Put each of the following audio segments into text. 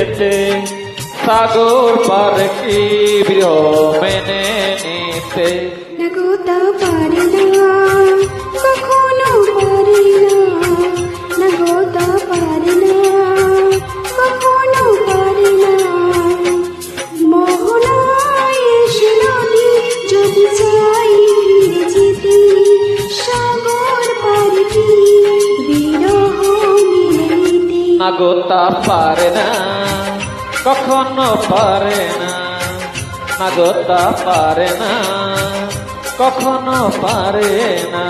যেতে সাগর পার কি বিরহ মেনে নিতে। নাগোতা পারে না কখনো পারে না, নাগোতা পারে না কখনো পারে না। মোহনায় এসে নদী যদি চাই ফিরে যেতে সাগর পারে কি বিরহ মেনে নিতে। নাগোতা পারে না কখনো পারে না, নাগোতা পারে না কখনো পারে না।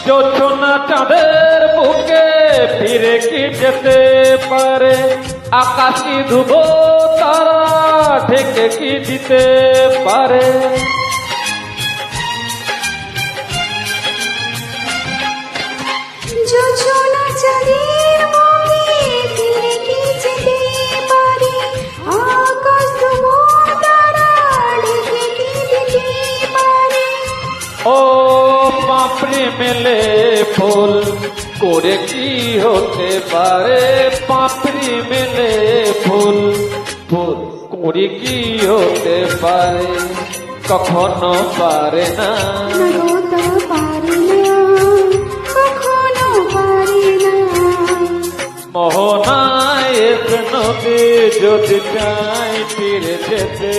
জোছনা চাঁদের বুকে ফিরে কি যেতে পারে, আকাশি ধুব তারা ঢেকে কি দিতে পারে। জোছনা চাঁদের বুকে ফিরে কি যেতে পারে, আকাশ ধুব তারা ঢেকে কি দিতে পারে। ও পাপড়ি মেলে ফুল করে কি হতে পারে, পাপড়ি মেলে ফুল ফুল করে কি হতে পারে, কখনো পারে না। নাগোতা পারে না কখনো পারে না। মোহনায় এক নদী যদি চাই ফিরে যেতে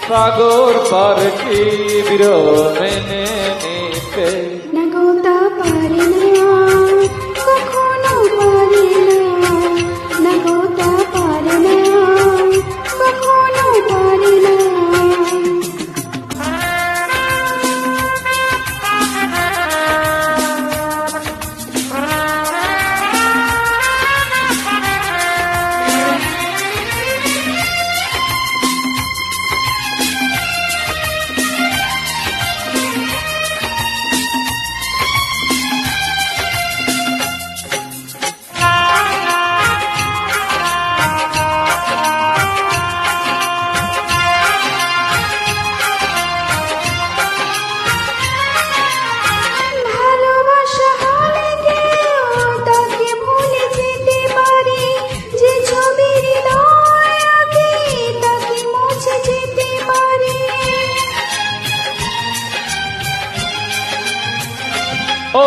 সাগর পার কি বিরহ মেনে নিতে। নাগোতা পারে না কখনো পারে না, নাগোতা পারে না কখনো পারে না। ভালোবাসা হলে কেউ তাকে ভুলে যেতে পারে, যে ছবি হৃদয় আঁকে তাকে মুছে যেতে পারে। ও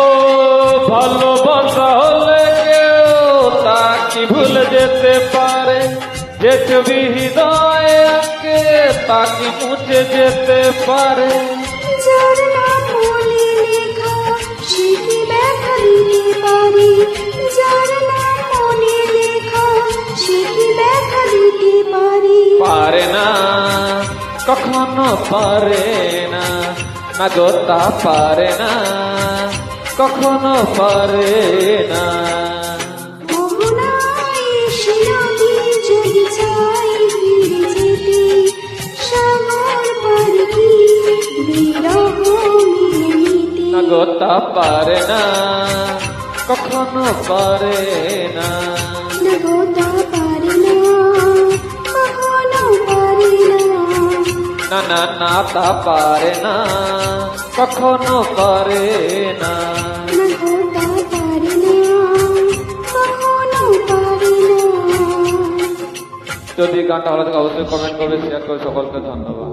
ভালোবাসা হলে কেউ তাকে ভুলে যেতে পারে, যে ছবি হৃদয় আঁকে তাকে মুছে যেতে পারে। যার নাম মনে লেখা সে কি ব্যথা দিতে পারে, যার নাম মনে লেখা সে কি ব্যথা দিতে পারে। পারে না কখনো পারে না, নাগোতা পারে না কখনো পারে না। মোহনায় এসে নদী যদি চাই ফিরে যেতে সাগর পারে কি বিরহ মেনে নিতে। নাগোতা পারে না কখনো পারে না। নাগোতা পারে না কখনো পারে না। না না না তা পারে না কখনো পারে না। নাগোতা পারে না কখনো পারে না। যদি গানটা ভালো থাকে অবশ্যই কমেন্ট করবে, শেয়ার করবে। সকলকে ধন্যবাদ।